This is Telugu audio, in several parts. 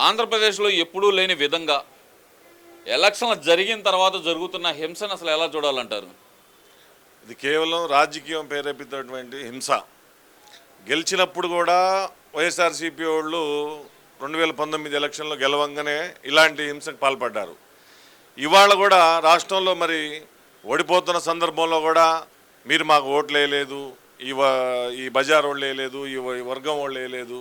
ఆంధ్రప్రదేశ్లో ఎప్పుడూ లేని విధంగా ఎలక్షన్లు జరిగిన తర్వాత జరుగుతున్న హింసను అసలు ఎలా చూడాలంటారు? ఇది కేవలం రాజకీయం ప్రేరేపితమైనటువంటి హింస. గెలిచినప్పుడు కూడా వైఎస్ఆర్సీపీ వాళ్ళు 2019 ఎలక్షన్లో గెలవంగానే ఇలాంటి హింసకు పాల్పడ్డారు. ఇవాళ కూడా రాష్ట్రంలో మరి ఓడిపోతున్న సందర్భంలో కూడా మీరు మాకు ఓట్లు వేయలేదు, ఈ బజార్ వాళ్ళు వేయలేదు, ఈ వర్గం వాళ్ళు వేయలేదు,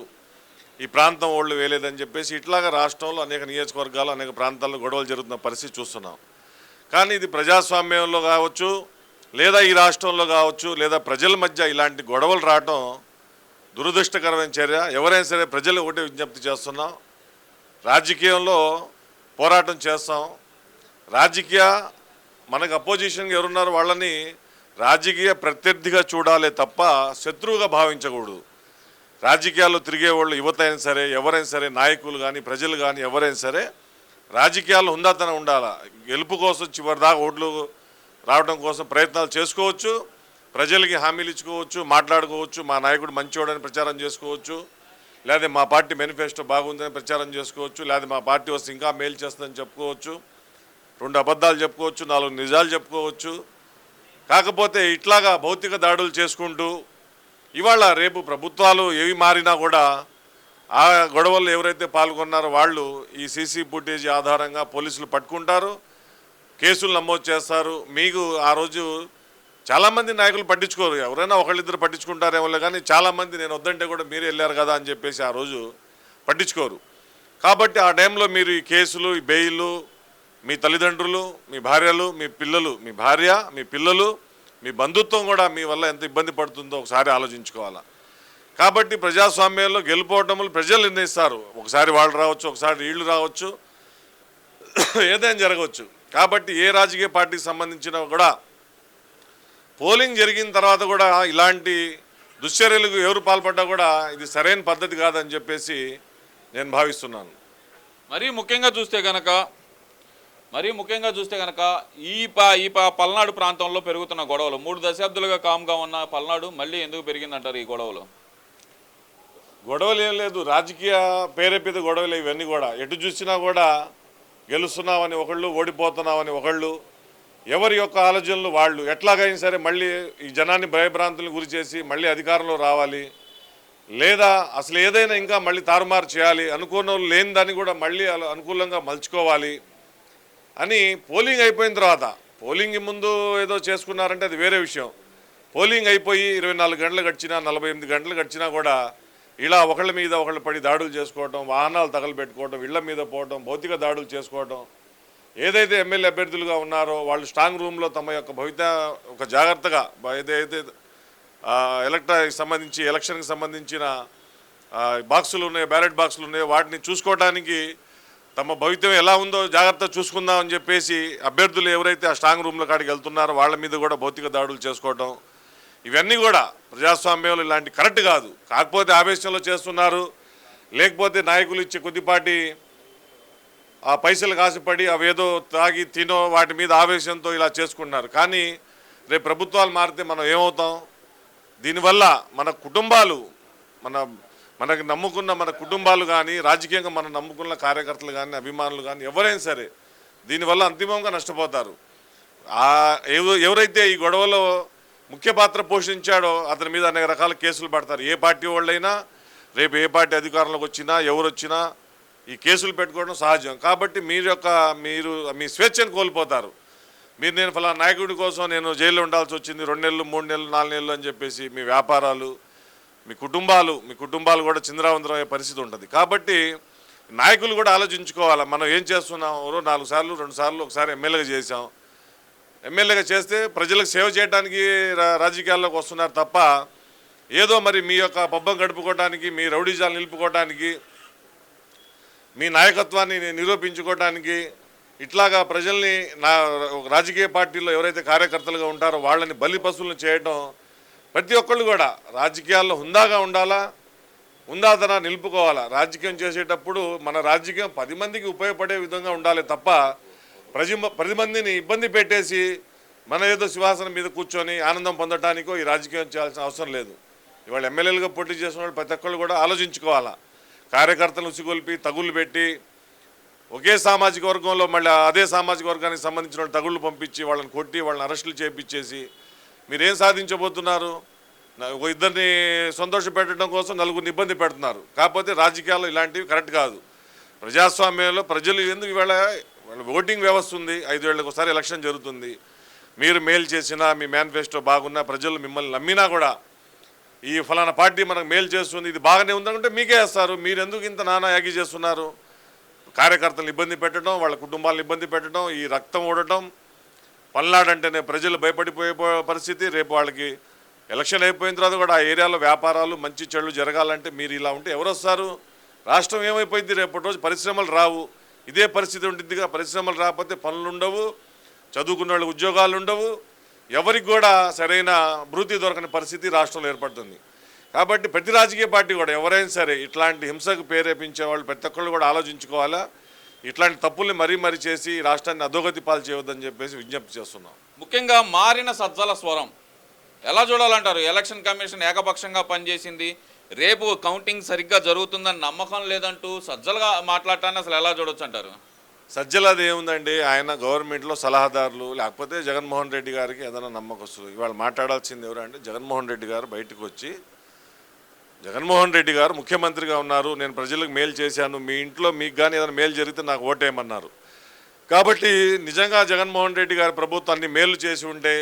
ఈ ప్రాంతం వాళ్ళు వేయలేదని చెప్పేసి ఇట్లాగా రాష్ట్రంలో అనేక నియోజకవర్గాలు అనేక ప్రాంతాల్లో గొడవలు జరుగుతున్న పరిస్థితి చూస్తున్నాం. కానీ ఇది ప్రజాస్వామ్యంలో కావచ్చు, లేదా ఈ రాష్ట్రంలో కావచ్చు, లేదా ప్రజల మధ్య ఇలాంటి గొడవలు రావటం దురదృష్టకరమైన చర్య. ఎవరైనా సరే ప్రజలు ఒకటే విజ్ఞప్తి చేస్తున్నాం, రాజకీయంలో పోరాటం చేస్తాం. మనకు అపోజిషన్గా ఎవరున్నారు వాళ్ళని రాజకీయ ప్రత్యర్థిగా చూడాలి తప్ప శత్రువుగా భావించకూడదు. రాజకీయాల్లో తిరిగేవాళ్ళు యువత అయినా సరే, ఎవరైనా సరే, నాయకులు కానీ ప్రజలు కానీ ఎవరైనా సరే రాజకీయాల్లో హుందాతనం ఉండాలి. గెలుపు కోసం చివరిదాకా ఓట్లు రావడం కోసం ప్రయత్నాలు చేసుకోవచ్చు, ప్రజలకి హామీలు ఇచ్చుకోవచ్చు, మాట్లాడుకోవచ్చు, మా నాయకుడు మంచివాడని ప్రచారం చేసుకోవచ్చు, లేదా మా పార్టీ మేనిఫెస్టో బాగుందని ప్రచారం చేసుకోవచ్చు, లేదా మా పార్టీ వస్తే ఇంకా మేలు చేస్తుందని చెప్పుకోవచ్చు, 2 అబద్ధాలు చెప్పుకోవచ్చు, 4 నిజాలు చెప్పుకోవచ్చు. కాకపోతే ఇట్లాగా భౌతిక దాడులు చేసుకుంటూ ఇవాళ రేపు ప్రభుత్వాలు ఏవి మారినా కూడా ఆ గొడవల్లో ఎవరైతే పాల్గొన్నారో వాళ్ళు ఈ సీసీ ఫుటేజ్ ఆధారంగా పోలీసులు పట్టుకుంటారు, కేసులు నమోదు చేస్తారు. మీకు ఆ రోజు చాలామంది నాయకులు పట్టించుకోరు, ఎవరైనా ఒకళ్ళిద్దరు పట్టించుకుంటారేమో, కానీ చాలామంది నేను వద్దంటే కూడా మీరే వెళ్ళారు కదా అని చెప్పేసి ఆ రోజు పట్టించుకోరు. కాబట్టి ఆ టైంలో మీరు ఈ కేసులు, ఈ బెయిలు, మీ తల్లిదండ్రులు, మీ భార్యలు, మీ పిల్లలు, మీ భార్య, మీ పిల్లలు, మీ బంధుత్వం కూడా మీ వల్ల ఎంత ఇబ్బంది పడుతుందో ఒకసారి ఆలోచించుకోవాలా. కాబట్టి ప్రజాస్వామ్యంలో గెలుపోవటములు ప్రజలు నిర్ణయిస్తారు. ఒకసారి వాళ్ళు రావచ్చు, ఒకసారి వీళ్ళు రావచ్చు, ఏదైనా జరగవచ్చు. కాబట్టి ఏ రాజకీయ పార్టీకి సంబంధించిన కూడా పోలింగ్ జరిగిన తర్వాత కూడా ఇలాంటి దుశ్చర్యలకు ఎవరు పాల్పడ్డా కూడా ఇది సరైన పద్ధతి కాదని చెప్పేసి నేను భావిస్తున్నాను. మరీ ముఖ్యంగా చూస్తే కనుక ఈ పల్నాడు ప్రాంతంలో పెరుగుతున్న గొడవలు 3 దశాబ్దాలుగా కామ్గా ఉన్న పల్నాడు మళ్ళీ ఎందుకు పెరిగిందంటారు? ఈ గొడవలు ఏం లేదు, రాజకీయ ప్రేరేపిత గొడవలు ఇవన్నీ కూడా. ఎటు చూసినా కూడా గెలుస్తున్నామని ఒకళ్ళు, ఓడిపోతున్నామని ఒకళ్ళు, ఎవరి యొక్క ఆలోచనలు వాళ్ళు ఎట్లాగైనా సరే మళ్ళీ ఈ జనాన్ని భయభ్రాంతులకు గురి చేసి మళ్ళీ అధికారంలో రావాలి, లేదా అసలు ఏదైనా ఇంకా మళ్ళీ తారుమారు చేయాలి, అనుకున్న వాళ్ళు లేని దాన్ని కూడా మళ్ళీ అనుకూలంగా మలుచుకోవాలి అని పోలింగ్ అయిపోయిన తర్వాత, పోలింగ్ ముందు ఏదో చేసుకున్నారంటే అది వేరే విషయం. పోలింగ్ అయిపోయి 24 గంటలు గడిచినా, 48 గంటలు గడిచినా కూడా ఇలా ఒకళ్ళ మీద ఒకళ్ళు పడి దాడులు చేసుకోవటం, వాహనాలు తగలబెట్టుకోవటం, ఇళ్ల మీద పోవటం, భౌతిక దాడులు చేసుకోవటం. ఏదైతే ఎమ్మెల్యే అభ్యర్థులుగా ఉన్నారో వాళ్ళు స్ట్రాంగ్ రూమ్లో తమ యొక్క ఒక జాగ్రత్తగా ఏదైతే ఎలక్షన్కి సంబంధించిన బాక్సులు ఉన్నాయో, బ్యాలెట్ బాక్సులు ఉన్నాయో వాటిని చూసుకోవడానికి తమ భవిత్యం ఎలా ఉందో జాగ్రత్త చూసుకుందామని చెప్పేసి అభ్యర్థులు ఎవరైతే ఆ స్ట్రాంగ్ రూమ్ల కాడికి వెళ్తున్నారో వాళ్ళ మీద కూడా భౌతిక దాడులు చేసుకోవటం, ఇవన్నీ కూడా ప్రజాస్వామ్యంలో ఇలాంటి కరెక్ట్ కాదు. కాకపోతే ఆవేశంలో చేస్తున్నారు, లేకపోతే నాయకులు ఇచ్చే కొద్దిపాటి ఆ పైసలు కాసిపడి అవేదో తాగి తినో వాటి మీద ఆవేశంతో ఇలా చేసుకుంటున్నారు. కానీ రేపు ప్రభుత్వాలు మారితే మనం ఏమవుతాం? దీనివల్ల మన కుటుంబాలు, మనకు నమ్ముకున్న మన కుటుంబాలు కానీ, రాజకీయంగా మనం నమ్ముకున్న కార్యకర్తలు కానీ, అభిమానులు కానీ ఎవరైనా సరే దీనివల్ల అంతిమంగా నష్టపోతారు. ఎవరైతే ఈ గొడవలో ముఖ్య పాత్ర పోషించాడో అతని మీద అనేక రకాల కేసులు పడతారు. ఏ పార్టీ వాళ్ళైనా రేపు ఏ పార్టీ అధికారంలోకి వచ్చినా ఎవరు వచ్చినా ఈ కేసులు పెట్టుకోవడం సహజం. కాబట్టి మీరు మీ స్వేచ్ఛను కోల్పోతారు. నేను ఫలానా నాయకుడి కోసం నేను జైల్లో ఉండాల్సి వచ్చింది 2 నెలలు, 3 నెలలు, 4 నెలలు అని చెప్పేసి మీ వ్యాపారాలు, మీ కుటుంబాలు కూడా చిందరావందరమయ్యే పరిస్థితి ఉంటుంది. కాబట్టి నాయకులు కూడా ఆలోచించుకోవాలి, మనం ఏం చేస్తున్నాం. 4 సార్లు 2 సార్లు ఒకసారి ఎమ్మెల్యేగా చేస్తే ప్రజలకు సేవ చేయడానికి రాజకీయాల్లోకి వస్తున్నారు తప్ప ఏదో మరి మీ యొక్క పబ్బం గడుపుకోవడానికి, మీ రౌడీజాలు నిలుపుకోవడానికి, మీ నాయకత్వాన్ని నిరూపించుకోవడానికి ఇట్లాగా ప్రజల్ని రాజకీయ పార్టీల్లో ఎవరైతే కార్యకర్తలుగా ఉంటారో వాళ్ళని బలి పశువులను చేయడం. ప్రతి ఒక్కళ్ళు కూడా రాజకీయాల్లో హుందాగా ఉండాలా, హుందాతన నిలుపుకోవాలా. రాజకీయం చేసేటప్పుడు మన రాజకీయం 10 మందికి ఉపయోగపడే విధంగా ఉండాలి తప్ప 10 మందిని ఇబ్బంది పెట్టేసి మన ఏదో సింహాసనం మీద కూర్చొని ఆనందం పొందటానికో ఈ రాజకీయం చేయాల్సిన అవసరం లేదు. ఇవాళ ఎమ్మెల్యేలుగా పోటీ చేసిన వాళ్ళు ప్రతి ఒక్కళ్ళు కూడా ఆలోచించుకోవాలా. కార్యకర్తలను ఉసిగొల్పి తగులు పెట్టి ఒకే సామాజిక వర్గంలో మళ్ళీ అదే సామాజిక వర్గానికి సంబంధించిన వాళ్ళు తగుళ్ళు పంపించి వాళ్ళని కొట్టి వాళ్ళని అరెస్టులు చేయించేసి మీరేం సాధించబోతున్నారు? ఇద్దరిని సంతోషపెట్టడం కోసం నలుగురిని ఇబ్బంది పెడుతున్నారు. కాకపోతే రాజకీయాల్లో ఇలాంటివి కరెక్ట్ కాదు. ప్రజాస్వామ్యంలో ప్రజలు ఎందుకు ఇవాళ ఓటింగ్ వ్యవస్థ ఉంది, 5 ఏళ్ళకి ఒకసారి ఎలక్షన్ జరుగుతుంది. మీరు మేలు చేసినా మీ మేనిఫెస్టో బాగున్నా ప్రజలు మిమ్మల్ని నమ్మినా కూడా ఈ ఫలానా పార్టీ మనకు మేలు చేస్తుంది ఇది బాగానే ఉందనుకుంటే మీకే వేస్తారు. మీరు ఎందుకు ఇంత నానా యాగి చేస్తున్నారు? కార్యకర్తలను ఇబ్బంది పెట్టడం, వాళ్ళ కుటుంబాలను ఇబ్బంది పెట్టడం, ఈ రక్తం ఓడటం, పల్నాడంటేనే ప్రజలు భయపడిపోయే పరిస్థితి. రేపు వాళ్ళకి ఎలక్షన్ అయిపోయిన తర్వాత కూడా ఆ ఏరియాలో వ్యాపారాలు మంచి చెడులు జరగాలంటే మీరు ఇలా ఉంటే ఎవరు వస్తారు? రాష్ట్రం ఏమైపోయింది? రేపటి రోజు పరిశ్రమలు రావు, ఇదే పరిస్థితి ఉంటుందిగా. పరిశ్రమలు రాకపోతే పనులు ఉండవు, చదువుకున్న వాళ్ళకి ఉద్యోగాలు ఉండవు, ఎవరికి కూడా సరైన భృతి దొరకని పరిస్థితి రాష్ట్రంలో ఏర్పడుతుంది. కాబట్టి ప్రతి రాజకీయ పార్టీ కూడా ఎవరైనా సరే ఇట్లాంటి హింసకు ప్రేరేపించే వాళ్ళు ప్రతి ఒక్కళ్ళు కూడా ఆలోచించుకోవాలా. ఇట్లాంటి తప్పుల్ని మరీ చేసి రాష్ట్రాన్ని అధోగతి పాలు చేయవద్దని చెప్పేసి విజ్ఞప్తి చేస్తున్నాం. ముఖ్యంగా మారిన సజ్జల స్వరం ఎలా చూడాలంటారు? ఎలక్షన్ కమిషన్ ఏకపక్షంగా పనిచేసింది, రేపు కౌంటింగ్ సరిగ్గా జరుగుతుందని నమ్మకం లేదంటూ సజ్జలుగా మాట్లాడటాన్ని అసలు ఎలా చూడొచ్చు అంటారు? సజ్జలది ఏముందండి, ఆయన గవర్నమెంట్లో సలహాదారులు, లేకపోతే జగన్మోహన్ రెడ్డి గారికి ఏదైనా నమ్మకస్తులు. ఇవాళ మాట్లాడాల్సింది ఎవరంటే జగన్మోహన్ రెడ్డి గారు బయటకు వచ్చి, జగన్మోహన్ రెడ్డి గారు ముఖ్యమంత్రిగా ఉన్నారు, నేను ప్రజలకు మేలు చేశాను, మీ ఇంట్లో మీకు కానీ ఏదైనా మేలు జరిగితే నాకు ఓటేయమన్నారు. కాబట్టి నిజంగా జగన్మోహన్ రెడ్డి గారి ప్రభుత్వాన్ని మేలు చేసి ఉంటే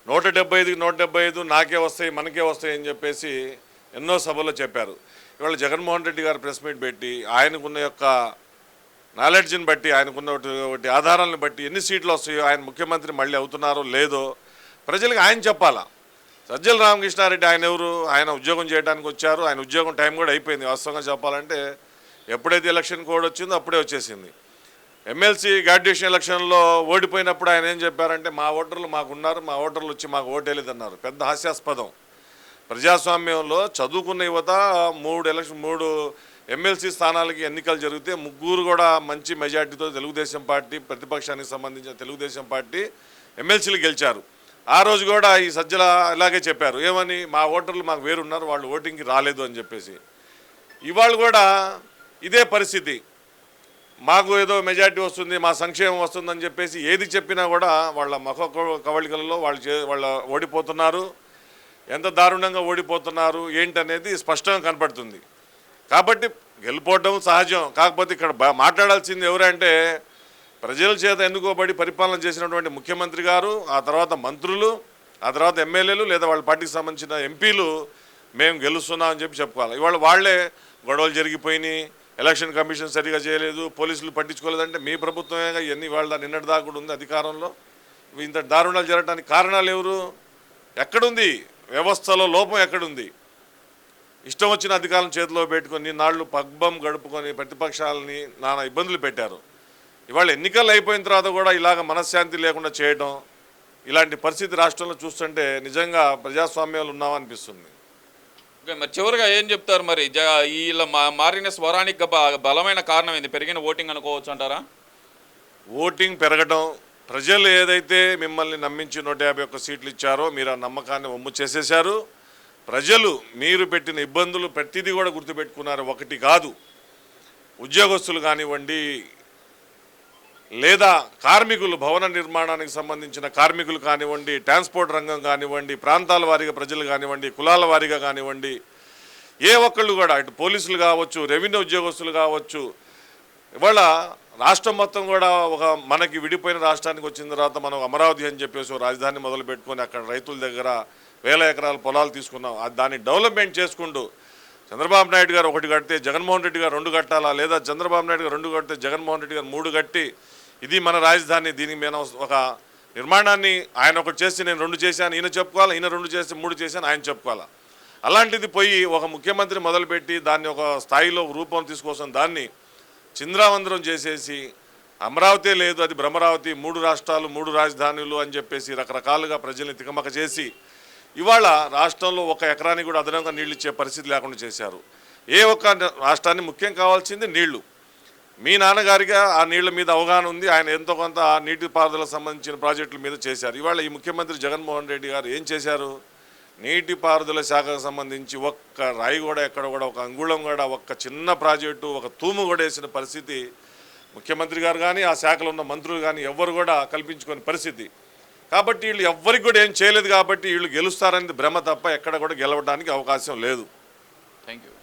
175కి 175 నాకే వస్తాయి మనకే వస్తాయి అని చెప్పేసి ఎన్నో సభల్లో చెప్పారు. ఇవాళ జగన్మోహన్ రెడ్డి గారు ప్రెస్ మీట్ పెట్టి ఆయనకున్న యొక్క నాలెడ్జ్ని బట్టి, ఆయనకున్న ఒకటి ఆధారాలను బట్టి ఎన్ని సీట్లు వస్తాయో, ఆయన ముఖ్యమంత్రి మళ్ళీ అవుతున్నారో లేదో ప్రజలకు ఆయన చెప్పాలా. సజ్జల రామకృష్ణారెడ్డి ఆయన ఎవరు? ఆయన ఉద్యోగం చేయడానికి వచ్చారు, ఆయన ఉద్యోగం టైం కూడా అయిపోయింది. వాస్తవంగా చెప్పాలంటే ఎప్పుడైతే ఎలక్షన్ కోడ్ వచ్చిందో అప్పుడే వచ్చేసింది. ఎమ్మెల్సీ గ్రాడ్యుయేషన్ ఎలక్షన్లో ఓడిపోయినప్పుడు ఆయన ఏం చెప్పారంటే మా ఓటర్లు మాకున్నారు, మా ఓటర్లు వచ్చి మాకు ఓటేలేదన్నారు. పెద్ద హాస్యాస్పదం. ప్రజాస్వామ్యంలో చదువుకున్న యువత 3 ఎమ్మెల్సీ స్థానాలకి ఎన్నికలు జరిగితే 3 కూడా మంచి మెజార్టీతో తెలుగుదేశం పార్టీ, ప్రతిపక్షానికి సంబంధించిన తెలుగుదేశం పార్టీ ఎమ్మెల్సీలు గెలిచారు. ఆ రోజు కూడా ఈ సజ్జల ఇలాగే చెప్పారు, ఏమని మా ఓటర్లు మాకు వేరున్నారు, వాళ్ళు ఓటింగ్కి రాలేదు అని చెప్పేసి. ఇవాళ కూడా ఇదే పరిస్థితి, మాకు ఏదో మెజార్టీ వస్తుంది, మా సంక్షేమం వస్తుందని చెప్పేసి ఏది చెప్పినా కూడా వాళ్ళ ముఖ కవళికలలో వాళ్ళ ఓడిపోతున్నారు. ఎంత దారుణంగా ఓడిపోతున్నారు ఏంటనేది స్పష్టంగా కనపడుతుంది. కాబట్టి గెలిపోవడం సహజం. కాకపోతే ఇక్కడ మాట్లాడాల్సింది ఎవరంటే ప్రజల చేత ఎన్నుకోబడి పరిపాలన చేసినటువంటి ముఖ్యమంత్రి గారు, ఆ తర్వాత మంత్రులు, ఆ తర్వాత ఎమ్మెల్యేలు లేదా వాళ్ళ పార్టీకి సంబంధించిన ఎంపీలు మేము గెలుస్తున్నామని చెప్పి చెప్పుకోవాలి. ఇవాళ వాళ్ళే గొడవలు జరిగిపోయినాయి, ఎలక్షన్ కమిషన్ సరిగా చేయలేదు, పోలీసులు పట్టించుకోలేదంటే మీ ప్రభుత్వమే ఇవన్నీ వాళ్ళ నిన్నటి దాకా కూడా ఉంది అధికారంలో. ఇంత దారుణాలు జరగడానికి కారణాలు ఎవరు? ఎక్కడుంది వ్యవస్థలో లోపం? ఎక్కడుంది? ఇష్టం వచ్చిన అధికారం చేతిలో పెట్టుకొని నాళ్ళు పగ్బం గడుపుకొని ప్రతిపక్షాలని నానా ఇబ్బందులు పెట్టారు. ఇవాళ ఎన్నికలు అయిపోయిన తర్వాత కూడా ఇలాగ మనశ్శాంతి లేకుండా చేయడం, ఇలాంటి పరిస్థితి రాష్ట్రంలో చూస్తుంటే నిజంగా ప్రజాస్వామ్యాలు ఉన్నామనిపిస్తుంది. మరి చివరిగా ఏం చెప్తారు? మరి వీళ్ళ మారిన స్వరానికి బలమైన కారణం ఏంది? పెరిగిన ఓటింగ్ అనుకోవచ్చు అంటారా? ఓటింగ్ పెరగడం, ప్రజలు ఏదైతే మిమ్మల్ని నమ్మించి 151 సీట్లు ఇచ్చారో మీరు ఆ నమ్మకాన్ని వమ్ము చేసేశారు. ప్రజలు మీరు పెట్టిన ఇబ్బందులు ప్రతిదీ కూడా గుర్తుపెట్టుకున్నారు. ఒకటి కాదు, ఉద్యోగస్తులు కానివ్వండి, లేదా కార్మికులు, భవన నిర్మాణానికి సంబంధించిన కార్మికులు కానివ్వండి, ట్రాన్స్పోర్ట్ రంగం కానివ్వండి, ప్రాంతాల వారీగా ప్రజలు కానివ్వండి, కులాల వారీగా కానివ్వండి, ఏ ఒక్కళ్ళు కూడా, ఇటు పోలీసులు కావచ్చు, రెవెన్యూ ఉద్యోగస్తులు కావచ్చు, ఇవాళ రాష్ట్రం మొత్తం కూడా ఒక మనకి విడిపోయిన రాష్ట్రానికి వచ్చిన తర్వాత మనం అమరావతి అని చెప్పేసి రాజధాని మొదలు పెట్టుకొని అక్కడ రైతుల దగ్గర 1000 ఎకరాల పొలాలు తీసుకున్నాం. దాన్ని డెవలప్మెంట్ చేసుకుంటూ చంద్రబాబు నాయుడు గారు 1 కడితే జగన్మోహన్ రెడ్డి గారు 2 కట్టాలా, లేదా చంద్రబాబు నాయుడు గారు 2 కడితే జగన్మోహన్ రెడ్డి గారు 3 కట్టి ఇది మన రాజధాని, దీనికి మేము ఒక నిర్మాణాన్ని ఆయన ఒకటి చేసి నేను 2 చేశాను ఈయన చెప్పుకోవాలి, ఈయన 2 చేసి 3 చేశాను ఆయన చెప్పుకోవాలా. అలాంటిది పోయి ఒక ముఖ్యమంత్రి మొదలుపెట్టి దాన్ని ఒక స్థాయిలో రూపం తీసుకోసం దాన్ని చింద్రావందరం చేసేసి అమరావతి లేదు, అది భ్రమరావతి, 3 రాష్ట్రాలు 3 రాజధానులు అని చెప్పేసి రకరకాలుగా ప్రజల్ని తికమక చేసి ఇవాళ రాష్ట్రంలో 1 ఎకరానికి కూడా అదనంగా నీళ్ళు ఇచ్చే పరిస్థితి లేకుండా చేశారు. ఏ ఒక్క రాష్ట్రాన్ని ముఖ్యం కావాల్సింది నీళ్లు. మీ నాన్నగారిగా ఆ నీళ్ల మీద అవగాహన ఉంది, ఆయన ఎంతో కొంత నీటిపారుదలకు సంబంధించిన ప్రాజెక్టుల మీద చేశారు. ఇవాళ ఈ ముఖ్యమంత్రి జగన్మోహన్ రెడ్డి గారు ఏం చేశారు? నీటిపారుదల శాఖకు సంబంధించి ఒక్క రాయి కూడా ఎక్కడ కూడా ఒక అంగుళం కూడా ఒక్క చిన్న ప్రాజెక్టు ఒక తూము కూడా వేసిన పరిస్థితి ముఖ్యమంత్రి గారు కానీ ఆ శాఖలో ఉన్న మంత్రులు కానీ ఎవ్వరు కూడా కల్పించుకునే పరిస్థితి. కాబట్టి వీళ్ళు ఎవ్వరికి కూడా ఏం చేయలేదు కాబట్టి వీళ్ళు గెలుస్తారనేది భ్రమ తప్ప ఎక్కడ కూడా గెలవడానికి అవకాశం లేదు. Thank you.